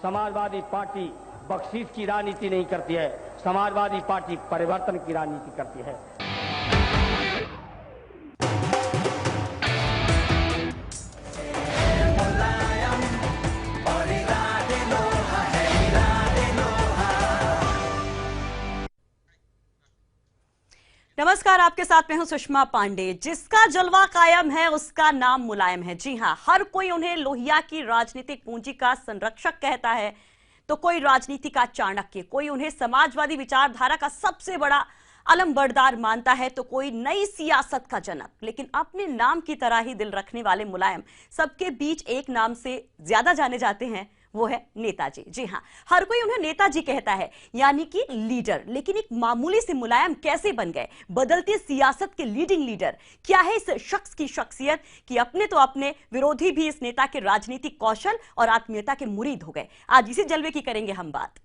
Samajwadi party बख्शीश की राजनीति नहीं करती है, समाजवादी पार्टी परिवर्तन की राजनीति करती है। नमस्कार, आपके साथ में हूं सुषमा पांडे। जिसका जलवा कायम है उसका नाम मुलायम है। जी हां, हर कोई उन्हें लोहिया की राजनीतिक पूंजी का संरक्षक कहता है, तो कोई राजनीति का चाणक्य, कोई उन्हें समाजवादी विचारधारा का सबसे बड़ा अलमबरदार मानता है, तो कोई नई सियासत का जनक। लेकिन अपने नाम की तरह ही दिल रखने वाले मुलायम सबके बीच एक नाम से ज्यादा जाने जाते हैं, वो है नेताजी। जी हां, हर कोई उन्हें नेताजी कहता है, यानी कि लीडर। लेकिन एक मामूली से मुलायम कैसे बन गए बदलती सियासत के लीडिंग लीडर? क्या है इस शख्स की शख्सियत कि अपने तो अपने विरोधी भी इस नेता के राजनीतिक कौशल और आत्मीयता के मुरीद हो गए? आज इसी जलवे की करेंगे हम बात।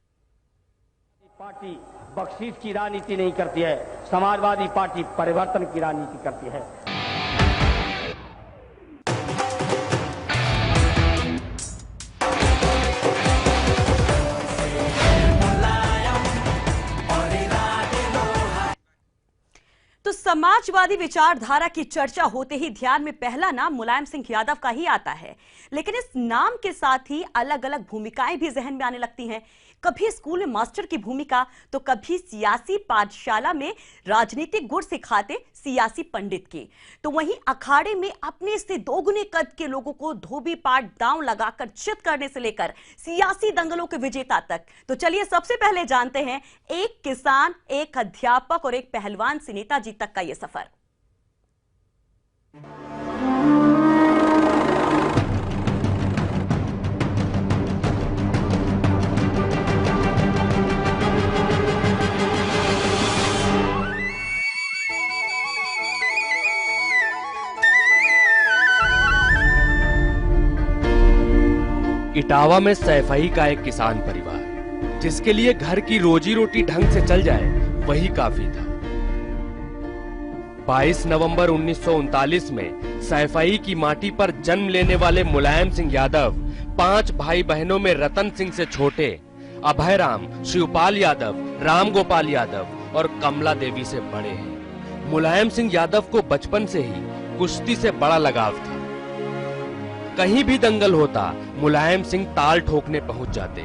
पार्टी बख्शीश की राजनीति नहीं करती है, समाजवादी पार्टी परिवर्तन की राजनीति करती है। तो समाजवादी विचारधारा की चर्चा होते ही ध्यान में पहला नाम मुलायम सिंह यादव का ही आता है। लेकिन इस नाम के साथ ही अलग अलग भूमिकाएं भी जहन में आने लगती हैं। कभी स्कूल में मास्टर की भूमिका, तो कभी सियासी पाठशाला में राजनीतिक गुर सिखाते सियासी पंडित की, तो वहीं अखाड़े में अपने से दोगुने कद के लोगों को धोबी पाट दांव लगाकर चित करने से लेकर सियासी दंगलों के विजेता तक। तो चलिए सबसे पहले जानते हैं एक किसान, एक अध्यापक और एक पहलवान से नेताजी तक का यह सफर। इटावा में सैफई का एक किसान परिवार, जिसके लिए घर की रोजी रोटी ढंग से चल जाए वही काफी था। 22 नवंबर 1939 में सैफई की माटी पर जन्म लेने वाले मुलायम सिंह यादव 5 भाई बहनों में रतन सिंह से छोटे, अभय राम, शिवपाल यादव, राम गोपाल यादव और कमला देवी से बड़े हैं। मुलायम सिंह यादव को बचपन से ही कुश्ती से बड़ा लगाव था। कहीं भी दंगल होता, मुलायम सिंह ताल ठोकने पहुंच जाते।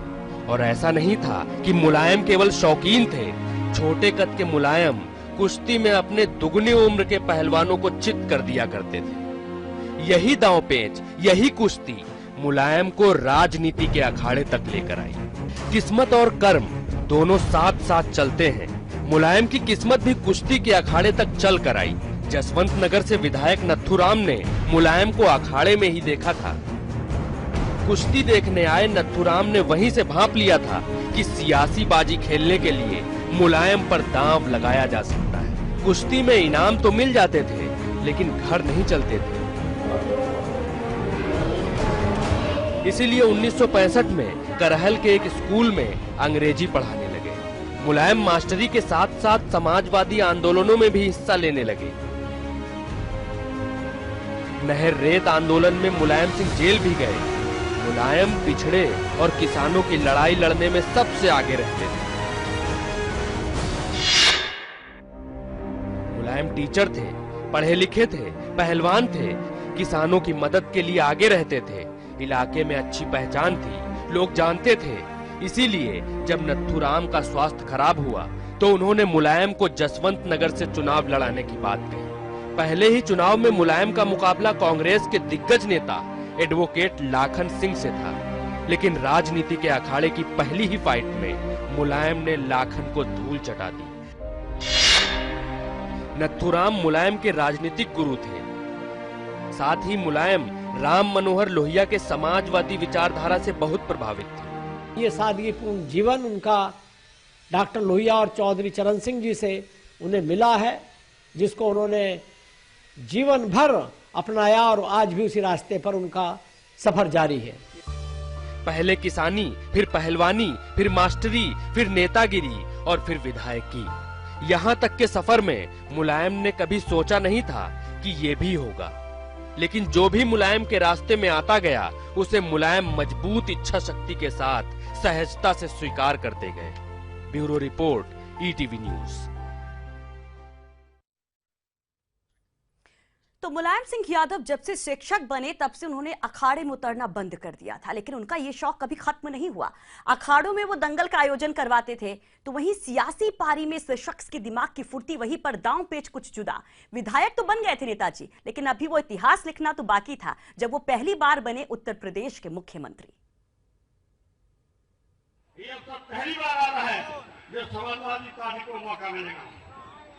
और ऐसा नहीं था कि मुलायम केवल शौकीन थे। छोटे कद के मुलायम कुश्ती में अपने दुगनी उम्र के पहलवानों को चित कर दिया करते थे। यही दांव पेंच, यही कुश्ती मुलायम को राजनीति के अखाड़े तक लेकर आई। किस्मत और कर्म दोनों साथ साथ चलते हैं। मुलायम की किस्मत भी कुश्ती के अखाड़े तक चल कर आई। जसवंत नगर से विधायक नथुराम ने मुलायम को अखाड़े में ही देखा था। कुश्ती देखने आए नथुराम ने वहीं से भांप लिया था कि सियासी बाजी खेलने के लिए मुलायम पर दांव लगाया जा सकता है। कुश्ती में इनाम तो मिल जाते थे, लेकिन घर नहीं चलते थे। इसीलिए 1965 में करहल के एक स्कूल में अंग्रेजी पढ़ाने लगे। मुलायम मास्टरी के साथ साथ समाजवादी आंदोलनों में भी हिस्सा लेने लगे। नहर रेत आंदोलन में मुलायम सिंह जेल भी गए। मुलायम पिछड़े और किसानों की लड़ाई लड़ने में सबसे आगे रहते थे। मुलायम टीचर थे, पढ़े लिखे थे, पहलवान थे, किसानों की मदद के लिए आगे रहते थे। इलाके में अच्छी पहचान थी, लोग जानते थे। इसीलिए जब नथुराम का स्वास्थ्य खराब हुआ तो उन्होंने मुलायम को जसवंत नगर से चुनाव लड़ाने की बात कही। पहले ही चुनाव में मुलायम का मुकाबला कांग्रेस के दिग्गज नेता एडवोकेट लाखन सिंह से था। लेकिन राजनीति के अखाड़े की पहली ही फाइट में मुलायम ने लाखन को धूल चटा दी। नथुराम मुलायम के राजनीतिक गुरु थे। साथ ही मुलायम राम मनोहर लोहिया के समाजवादी विचारधारा से बहुत प्रभावित थे। ये सादगीपूर्ण जीवन उनका डॉक्टर लोहिया और चौधरी चरण सिंह जी से उन्हें मिला है, जिसको उन्होंने जीवन भर अपनाया और आज भी उसी रास्ते पर उनका सफर जारी है। पहले किसानी, फिर पहलवानी, फिर मास्टरी, फिर नेतागिरी और फिर विधायकी। यहाँ तक के सफर में मुलायम ने कभी सोचा नहीं था कि ये भी होगा। लेकिन जो भी मुलायम के रास्ते में आता गया उसे मुलायम मजबूत इच्छा शक्ति के साथ सहजता से स्वीकार करते गए। Bureau report, ETV news. तो मुलायम सिंह यादव जब से शिक्षक बने तब से उन्होंने अखाड़े में उतरना बंद कर दिया था, लेकिन उनका ये शौक कभी खत्म नहीं हुआ। अखाड़ों में वो दंगल का आयोजन करवाते थे, तो वहीं सियासी पारी में इस शख्स की दिमाग की फुर्ती, वहीं पर दांव पेच कुछ जुदा। विधायक तो बन गए थे नेताजी, लेकिन अभी वो इतिहास लिखना तो बाकी था जब वो पहली बार बने उत्तर प्रदेश के मुख्यमंत्री। ये अब तक पहली बार आ रहा है जब समाजवादी पार्टी को मौका मिलेगा।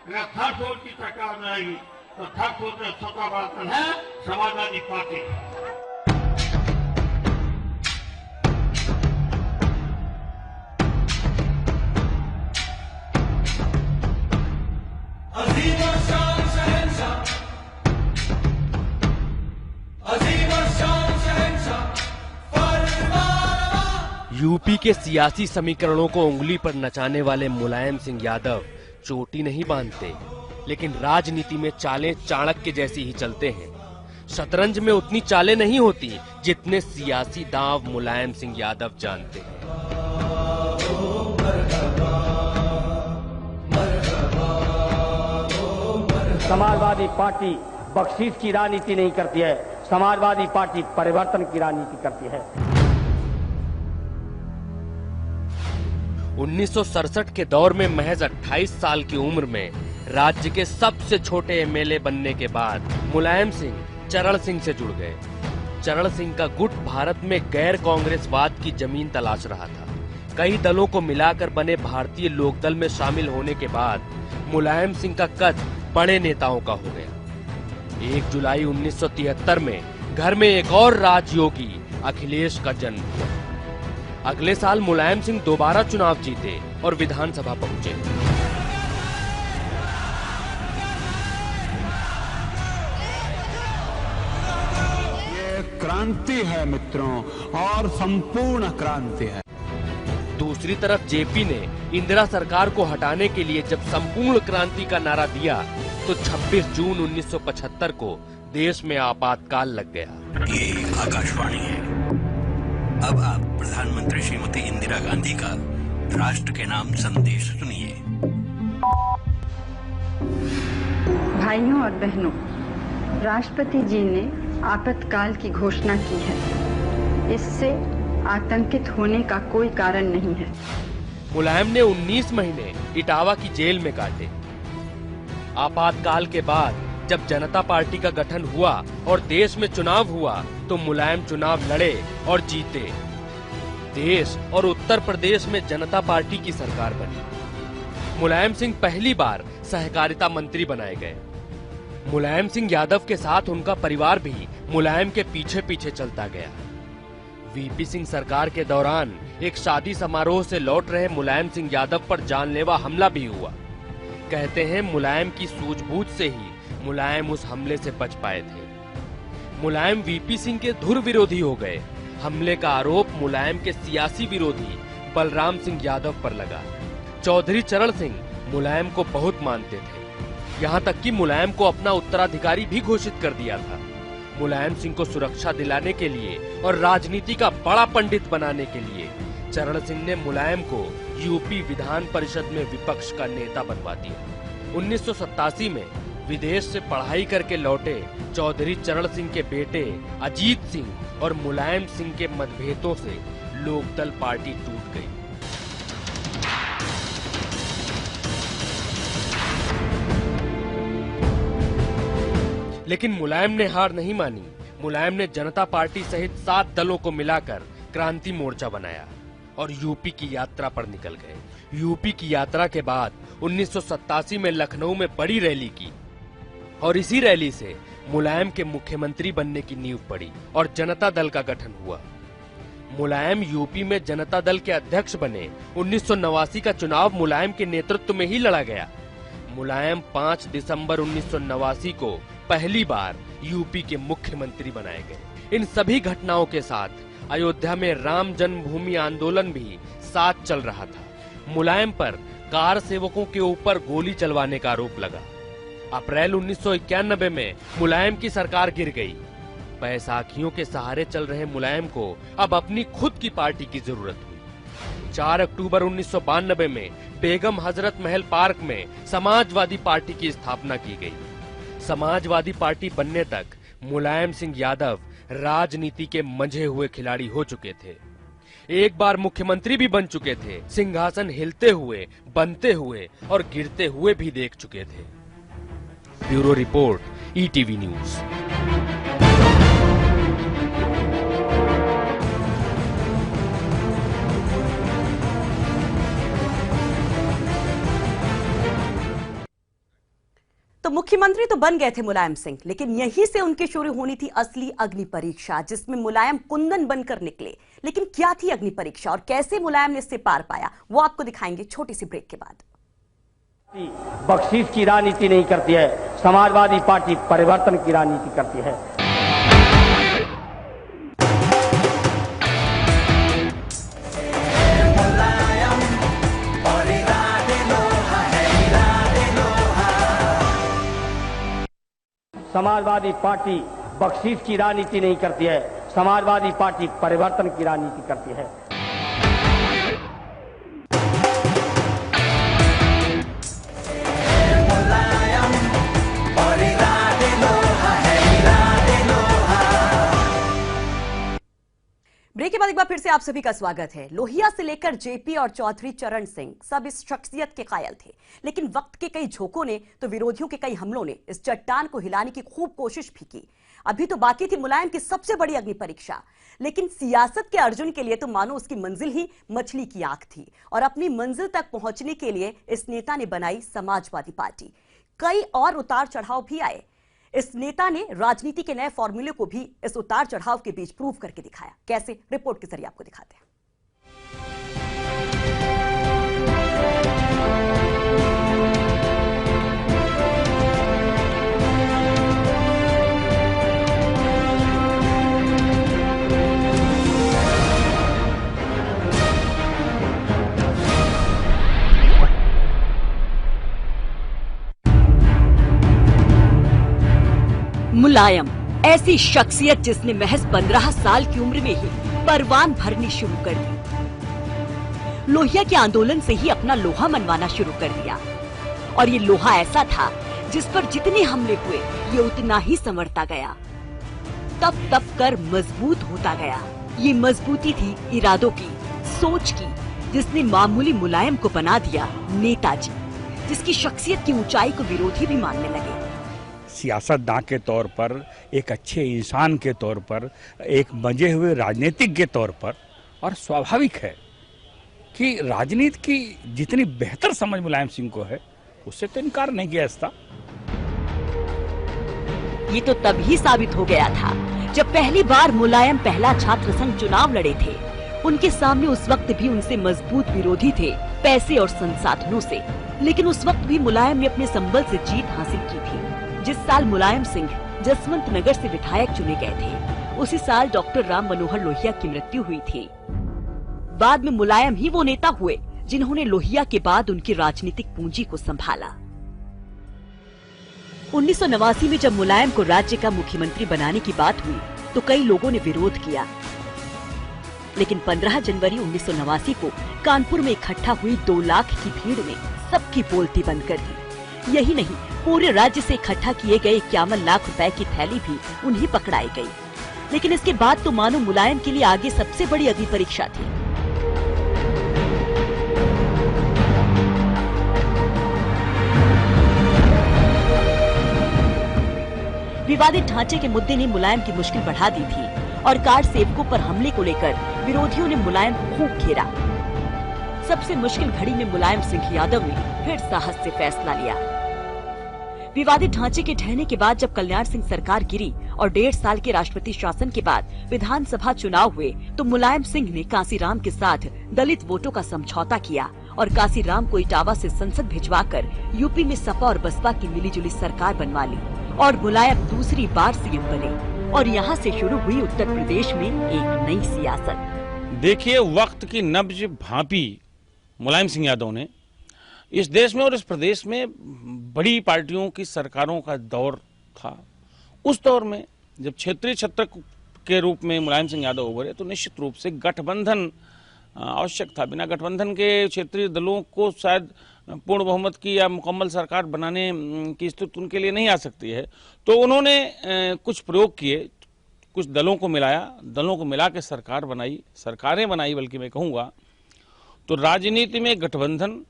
अगर थर्ड फ्लोर की सरकार में आएगी तो थर्ड फ्लोर में सत्ता बर्तन है समाजवादी पार्टी। यूपी के सियासी समीकरणों को उंगली पर नचाने वाले मुलायम सिंह यादव चोटी नहीं बांधते, लेकिन राजनीति में चालें चाणक्य जैसी ही चलते हैं। शतरंज में उतनी चालें नहीं होती जितने सियासी दांव मुलायम सिंह यादव जानते हैं। समाजवादी पार्टी बख्शीश की राजनीति नहीं करती है, समाजवादी पार्टी परिवर्तन की राजनीति करती है। 1967 के दौर में महज 28 साल की उम्र में राज्य के सबसे छोटे एमएलए बनने के बाद मुलायम सिंह चरण सिंह से जुड़ गए। चरण सिंह का गुट भारत में गैर कांग्रेसवाद की जमीन तलाश रहा था। कई दलों को मिलाकर बने भारतीय लोकदल में शामिल होने के बाद मुलायम सिंह का कद बड़े नेताओं का हो गया। 1 जुलाई 1973 में घर में एक और राजयोगी अखिलेश का जन्म हुआ। अगले साल मुलायम सिंह दोबारा चुनाव जीते और विधानसभा पहुंचे। ये क्रांति है मित्रों, और संपूर्ण क्रांति है। दूसरी तरफ जेपी ने इंदिरा सरकार को हटाने के लिए जब संपूर्ण क्रांति का नारा दिया तो 26 जून 1975 को देश में आपातकाल लग गया। ये आकाशवाणी है। अब आप प्रधानमंत्री श्रीमती इंदिरा गांधी का राष्ट्र के नाम संदेश सुनिए। भाइयों और बहनों, राष्ट्रपति जी ने आपातकाल की घोषणा की है। इससे आतंकित होने का कोई कारण नहीं है। मुलायम ने 19 महीने इटावा की जेल में काटे। आपातकाल के बाद जब जनता पार्टी का गठन हुआ और देश में चुनाव हुआ तो मुलायम चुनाव लड़े और जीते। देश और उत्तर प्रदेश में जनता पार्टी की सरकार बनी। मुलायम सिंह पहली बार सहकारिता मंत्री बनाए गए। मुलायम सिंह यादव के साथ उनका परिवार भी मुलायम के पीछे पीछे चलता गया। वीपी सिंह सरकार के दौरान एक शादी समारोह से लौट रहे मुलायम सिंह यादव पर जानलेवा हमला भी हुआ। कहते हैं मुलायम की सूझबूझ से ही मुलायम उस हमले से बच पाए थे। मुलायम वीपी सिंह के धुर विरोधी हो गए। हमले का आरोप मुलायम के सियासी विरोधी बलराम सिंह यादव पर लगा। चौधरी चरण सिंह मुलायम को बहुत मानते थे, यहाँ तक कि मुलायम को अपना उत्तराधिकारी भी घोषित कर दिया था। मुलायम सिंह को सुरक्षा दिलाने के लिए और राजनीति का बड़ा पंडित बनाने के लिए चरण सिंह ने मुलायम को यूपी विधान परिषद में विपक्ष का नेता बनवा दिया। 1987 में विदेश से पढ़ाई करके लौटे चौधरी चरण सिंह के बेटे अजीत सिंह और मुलायम सिंह के मतभेदों से लोकदल पार्टी टूट गई। लेकिन मुलायम ने हार नहीं मानी। मुलायम ने जनता पार्टी सहित 7 दलों को मिलाकर क्रांति मोर्चा बनाया और यूपी की यात्रा पर निकल गए। यूपी की यात्रा के बाद 1987 में लखनऊ में बड़ी रैली की और इसी रैली से मुलायम के मुख्यमंत्री बनने की नींव पड़ी और जनता दल का गठन हुआ। मुलायम यूपी में जनता दल के अध्यक्ष बने। 1989 का चुनाव मुलायम के नेतृत्व में ही लड़ा गया। मुलायम 5 दिसंबर 1989 को पहली बार यूपी के मुख्यमंत्री बनाए गए। इन सभी घटनाओं के साथ अयोध्या में राम जन्मभूमि आंदोलन भी साथ चल रहा था। मुलायम पर कार सेवकों के ऊपर गोली चलवाने का आरोप लगा। अप्रैल 1991 में मुलायम की सरकार गिर गई। बैसाखियों के सहारे चल रहे मुलायम को अब अपनी खुद की पार्टी की जरूरत हुई। 4 अक्टूबर 1992 में बेगम हजरत महल पार्क में समाजवादी पार्टी की स्थापना की गई। समाजवादी पार्टी बनने तक मुलायम सिंह यादव राजनीति के मंझे हुए खिलाड़ी हो चुके थे। एक बार मुख्यमंत्री भी बन चुके थे। सिंहासन हिलते हुए, बनते हुए और गिरते हुए भी देख चुके थे। Bureau report, ETV news. तो मुख्यमंत्री तो बन गए थे मुलायम सिंह, लेकिन यहीं से उनकी शुरू होनी थी असली अग्नि परीक्षा, जिसमें मुलायम कुंदन बनकर निकले। लेकिन क्या थी अग्नि परीक्षा और कैसे मुलायम ने इससे पार पाया, वो आपको दिखाएंगे छोटी सी ब्रेक के बाद। बख्शीश की राजनीति नहीं करती है, समाजवादी पार्टी परिवर्तन की राजनीति करती है। समाजवादी पार्टी बख्शीश की राजनीति नहीं करती है, समाजवादी पार्टी परिवर्तन की राजनीति करती है। ब्रेक के बाद एक बार फिर से आप सभी का स्वागत है। लोहिया से लेकर जेपी और चौधरी चरण सिंह सब इस शख्सियत के कायल थे, लेकिन वक्त के कई झोंकों ने तो विरोधियों के कई हमलों ने इस चट्टान को हिलाने की खूब कोशिश भी की। अभी तो बाकी थी मुलायम की सबसे बड़ी अग्नि परीक्षा, लेकिन सियासत के अर्जुन के लिए तो मानो उसकी मंजिल ही मछली की आंख थी। और अपनी मंजिल तक पहुंचने के लिए इस नेता ने बनाई समाजवादी पार्टी। कई और उतार चढ़ाव भी आए। इस नेता ने राजनीति के नए फॉर्मूले को भी इस उतार चढ़ाव के बीच प्रूव करके दिखाया। कैसे, रिपोर्ट के जरिए आपको दिखाते हैं। मुलायम, ऐसी शख्सियत जिसने महज 15 साल की उम्र में ही परवान भरनी शुरू कर दी। लोहिया के आंदोलन से ही अपना लोहा मनवाना शुरू कर दिया। और ये लोहा ऐसा था जिस पर जितने हमले हुए ये उतना ही संवरता गया, तप तप कर मजबूत होता गया। ये मजबूती थी इरादों की, सोच की, जिसने मामूली मुलायम को बना दिया नेताजी, जिसकी शख्सियत की ऊंचाई को विरोधी भी मानने लगे। सियासतदान के तौर पर, एक अच्छे इंसान के तौर पर, एक मजे हुए राजनीतिक के तौर पर, और स्वाभाविक है कि राजनीति की जितनी बेहतर समझ मुलायम सिंह को है उससे तो इनकार नहीं किया जाता। ये तो तभी साबित हो गया था जब पहली बार मुलायम पहला छात्र संघ चुनाव लड़े थे। उनके सामने उस वक्त भी उनसे मजबूत विरोधी थे, पैसे और संसाधनों से। लेकिन उस वक्त भी मुलायम ने अपने संबल से जीत हासिल की थी। जिस साल मुलायम सिंह जसवंत नगर से विधायक चुने गए थे, उसी साल डॉक्टर राम मनोहर लोहिया की मृत्यु हुई थी। बाद में मुलायम ही वो नेता हुए जिन्होंने लोहिया के बाद उनकी राजनीतिक पूंजी को संभाला। 1989 में जब मुलायम को राज्य का मुख्यमंत्री बनाने की बात हुई तो कई लोगों ने विरोध किया, लेकिन 15 जनवरी 1989 को कानपुर में इकट्ठा हुई 2 लाख की भीड़ ने सबकी बोलती बंद कर दी। यही नहीं, पूरे राज्य से इकट्ठा किए गए 51 लाख रुपए की थैली भी उन्हें पकड़ाई गई। लेकिन इसके बाद तो मानो मुलायम के लिए आगे सबसे बड़ी अग्नि परीक्षा थी। विवादित ढांचे के मुद्दे ने मुलायम की मुश्किल बढ़ा दी थी और कार सेवकों पर हमले को लेकर विरोधियों ने मुलायम को खूब घेरा। सबसे मुश्किल घड़ी में मुलायम सिंह यादव ने फिर साहस से फैसला लिया। विवादित ढांचे के ढहने के बाद जब कल्याण सिंह सरकार गिरी और 1.5 साल के राष्ट्रपति शासन के बाद विधानसभा चुनाव हुए तो मुलायम सिंह ने कांसीराम के साथ दलित वोटों का समझौता किया और कांसीराम को इटावा से संसद भिजवाकर यूपी में सपा और बसपा की मिलीजुली सरकार बनवा ली और मुलायम दूसरी बार सीएम बने। और यहाँ से शुरू हुई उत्तर प्रदेश में एक नई सियासत। देखिए, वक्त की नब्ज भांपी मुलायम सिंह यादव ने, इस देश में और इस प्रदेश में बड़ी पार्टियों की सरकारों का दौर था। उस दौर में जब क्षेत्रीय छत्रक के रूप में मुलायम सिंह यादव उभरे तो निश्चित रूप से गठबंधन आवश्यक था। बिना गठबंधन के क्षेत्रीय दलों को शायद पूर्ण बहुमत की या मुकम्मल सरकार बनाने की स्थिति उनके लिए नहीं आ सकती है। तो उन्होंने कुछ प्रयोग किए, कुछ दलों को मिला के सरकार बनाई, सरकारें बनाई बल्कि मैं कहूँगा। तो राजनीति में गठबंधन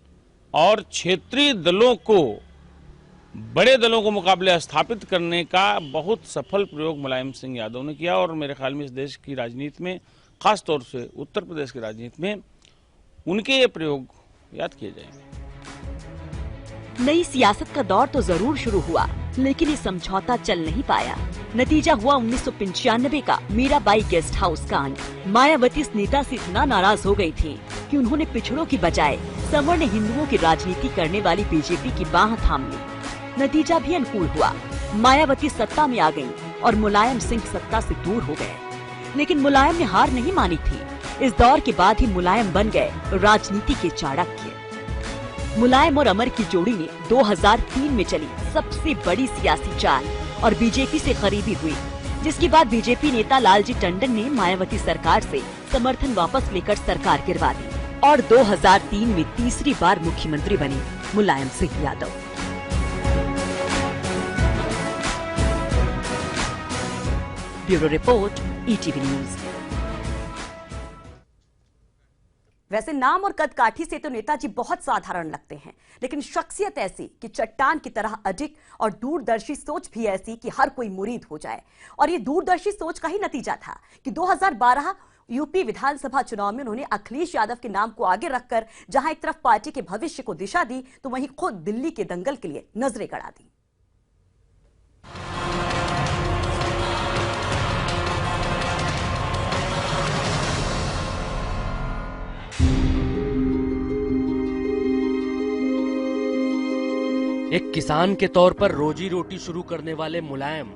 और क्षेत्रीय दलों को बड़े दलों को मुकाबले स्थापित करने का बहुत सफल प्रयोग मुलायम सिंह यादव ने किया और मेरे ख्याल में इस देश की राजनीति में, खास तौर से उत्तर प्रदेश की राजनीति में उनके ये प्रयोग याद किए जाएंगे। नई सियासत का दौर तो जरूर शुरू हुआ, लेकिन ये समझौता चल नहीं पाया। नतीजा हुआ 1995 का मीराबाई गेस्ट हाउस कांड। मायावती इस नेता से इतना नाराज हो गई थी कि उन्होंने पिछड़ों की बजाय सवर्ण हिंदुओं की राजनीति करने वाली बीजेपी की बाह थाम ली। नतीजा भी अनुकूल हुआ। मायावती सत्ता में आ गयी और मुलायम सिंह सत्ता से दूर हो गए। लेकिन मुलायम ने हार नहीं मानी थी। इस दौर के बाद ही मुलायम बन गए राजनीति के चाणक्य। मुलायम और अमर की जोड़ी ने 2003 में चली सबसे बड़ी सियासी चाल और बीजेपी से करीबी हुई, जिसके बाद बीजेपी नेता लालजी टंडन ने मायावती सरकार से समर्थन वापस लेकर सरकार गिरवा दी और 2003 में तीसरी बार मुख्यमंत्री बने Mulayam Singh Yadav. Bureau report, ETV news. वैसे नाम और कदकाठी से तो नेताजी बहुत साधारण लगते हैं, लेकिन शख्सियत ऐसी कि चट्टान की तरह अडिग और दूरदर्शी सोच भी ऐसी कि हर कोई मुरीद हो जाए। और ये दूरदर्शी सोच का ही नतीजा था कि 2012 यूपी विधानसभा चुनाव में उन्होंने अखिलेश यादव के नाम को आगे रखकर जहां एक तरफ पार्टी के भविष्य को दिशा दी, तो वहीं खुद दिल्ली के दंगल के लिए नजरें गड़ा दी। एक किसान के तौर पर रोजी रोटी शुरू करने वाले मुलायम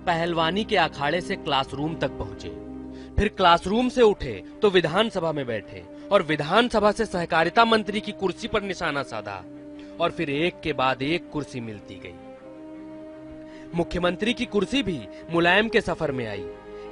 पहलवानी के अखाड़े से क्लासरूम तक पहुंचे, फिर क्लासरूम से उठे तो विधानसभा में बैठे और विधानसभा से सहकारिता मंत्री की कुर्सी पर निशाना साधा और फिर एक के बाद एक कुर्सी मिलती गई। मुख्यमंत्री की कुर्सी भी मुलायम के सफर में आई।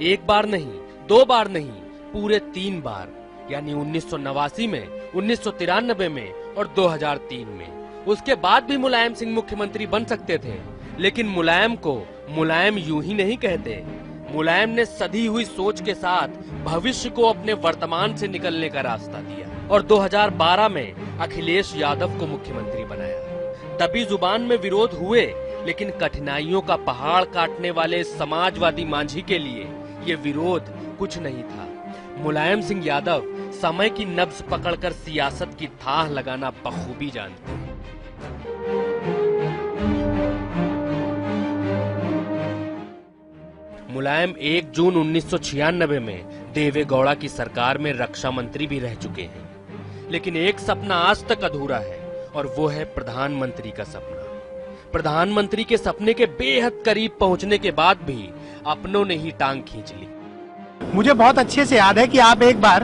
एक बार नहीं, 2 बार नहीं, पूरे 3 बार, यानी 1989 में, 1993 में और 2003 में। उसके बाद भी मुलायम सिंह मुख्यमंत्री बन सकते थे, लेकिन मुलायम को मुलायम यूं ही नहीं कहते। मुलायम ने सधी हुई सोच के साथ भविष्य को अपने वर्तमान से निकलने का रास्ता दिया और 2012 में अखिलेश यादव को मुख्यमंत्री बनाया। दबी जुबान में विरोध हुए, लेकिन कठिनाइयों का पहाड़ काटने वाले समाजवादी मांझी के लिए ये विरोध कुछ नहीं था। मुलायम सिंह यादव समय की नब्ज पकड़कर सियासत की थाह लगाना बखूबी जानते हैं। मुलायम 1 जून 1996 में देवे गौड़ा की सरकार में रक्षा मंत्री भी रह चुके हैं, लेकिन एक सपना आज तक अधूरा है और वो है प्रधानमंत्री का सपना। प्रधानमंत्री के सपने के बेहद करीब पहुंचने के बाद भी अपनों ने ही टांग खींच ली। मुझे बहुत अच्छे से याद है कि आप एक बार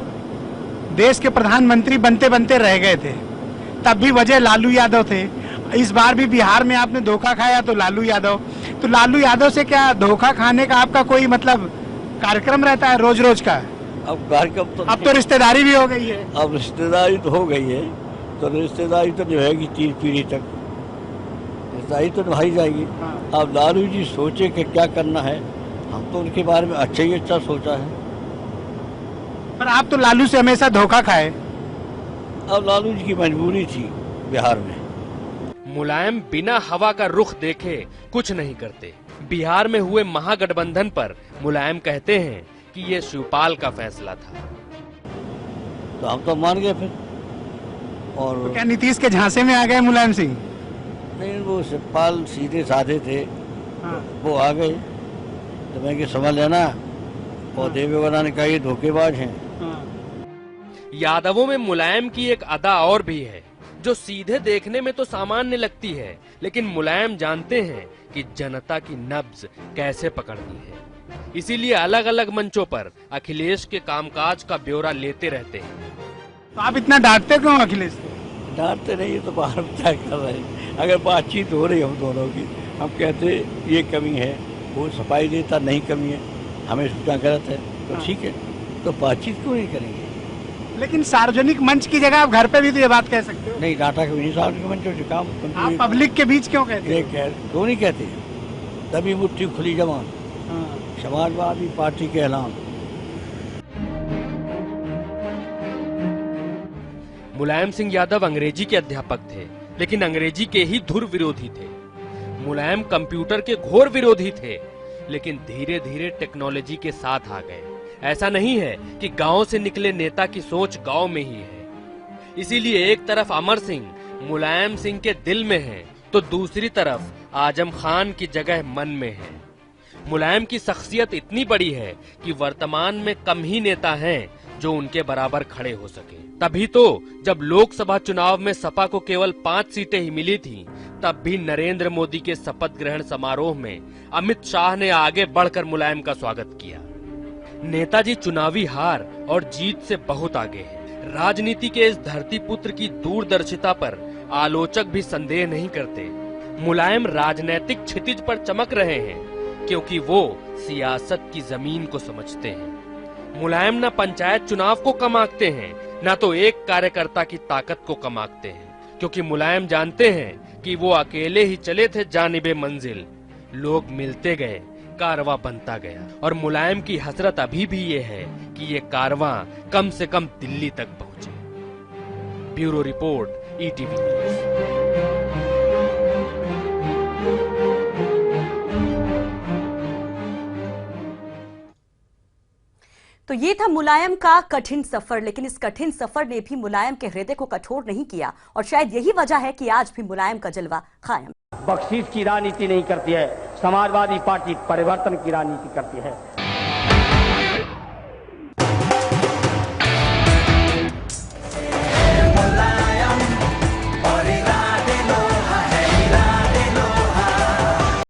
देश के प्रधानमंत्री बनते बनते रह गए थे, तब भी वजह लालू यादव थे। इस बार भी बिहार में आपने धोखा खाया तो लालू यादव से क्या धोखा खाने का आपका कोई मतलब कार्यक्रम रहता है रोज रोज का? अब कार्यक्रम तो अब तो रिश्तेदारी भी हो गई है। अब रिश्तेदारी तो हो गई है, तो रिश्तेदारी तो निभाएगी 3 पीढ़ी तक, रिश्तेदारी तो निभाई जाएगी। अब लालू जी सोचे कि क्या करना है, हम तो उनके बारे में अच्छा ही अच्छा सोचा है। पर आप तो लालू से हमेशा धोखा खाए। अब लालू जी की मजबूरी थी बिहार में। मुलायम बिना हवा का रुख देखे कुछ नहीं करते। बिहार में हुए महागठबंधन पर मुलायम कहते हैं कि ये शिवपाल का फैसला था। तो हम तो मान गए फिर। और तो क्या नीतीश के झांसे में आ गए मुलायम सिंह? नहीं, वो शिवपाल सीधे साधे थे। वो आ गए तो मैं समझ लेना, और देवेगौड़ा ने कहा ये धोखेबाज हैं। यादवों में मुलायम की एक अदा और भी है जो सीधे देखने में तो सामान्य लगती है, लेकिन मुलायम जानते हैं कि जनता की नब्ज कैसे पकड़नी है। इसीलिए अलग अलग मंचों पर अखिलेश के कामकाज का ब्यौरा लेते रहते हैं। तो आप इतना डांटते क्यों अखिलेश? डांटते नहीं, तो बाहर क्या कर रहे हैं। अगर बातचीत हो रही हम दोनों की, हम कहते ये कमी है, वो सफाई देता नहीं कमी है, हमें सोचना गलत है, तो ठीक है, तो बातचीत क्यों नहीं करेंगे। लेकिन सार्वजनिक मंच की जगह आप घर पे भी तो ये बात कह सकते हो। नहीं, डाटा कभी नहीं सार्वजनिक मंच जो काम आप पब्लिक के बीच क्यों कहते हैं? क्यों नहीं कहते, तभी मुट्ठी खुली जवान, समाजवादी पार्टी के ऐलान। मुलायम सिंह यादव अंग्रेजी के अध्यापक थे, लेकिन अंग्रेजी के ही धुर विरोधी थे। मुलायम कंप्यूटर के घोर विरोधी थे, लेकिन धीरे धीरे टेक्नोलॉजी के साथ आ गए। ऐसा नहीं है कि गांव से निकले नेता की सोच गांव में ही है। इसीलिए एक तरफ अमर सिंह मुलायम सिंह के दिल में है, तो दूसरी तरफ आजम खान की जगह मन में है। मुलायम की शख्सियत इतनी बड़ी है कि वर्तमान में कम ही नेता हैं जो उनके बराबर खड़े हो सके। तभी तो जब लोकसभा चुनाव में सपा को केवल 5 सीटें ही मिली थीं, तब भी नरेंद्र मोदी के शपथ ग्रहण समारोह में अमित शाह ने आगे बढ़कर मुलायम का स्वागत किया। नेताजी चुनावी हार और जीत से बहुत आगे हैं। राजनीति के इस धरती पुत्र की दूरदर्शिता पर आलोचक भी संदेह नहीं करते। मुलायम राजनीतिक क्षितिज पर चमक रहे हैं, क्योंकि वो सियासत की जमीन को समझते हैं। मुलायम न पंचायत चुनाव को कम आंकते हैं, न तो एक कार्यकर्ता की ताकत को कम आंकते हैं, क्योंकि मुलायम जानते हैं कि वो अकेले ही चले थे जानिबे मंजिल। लोग मिलते गए, कारवां बनता गया, और मुलायम की हसरत अभी भी ये है कि ये कारवां कम से कम दिल्ली तक पहुंचे। Bureau report, ETV news. तो ये था मुलायम का कठिन सफर, लेकिन इस कठिन सफर ने भी मुलायम के हृदय को कठोर नहीं किया, और शायद यही वजह है कि आज भी मुलायम का जलवा कायम। बख्शीश की राजनीति नहीं करती है, समाजवादी पार्टी परिवर्तन की राजनीति करती है।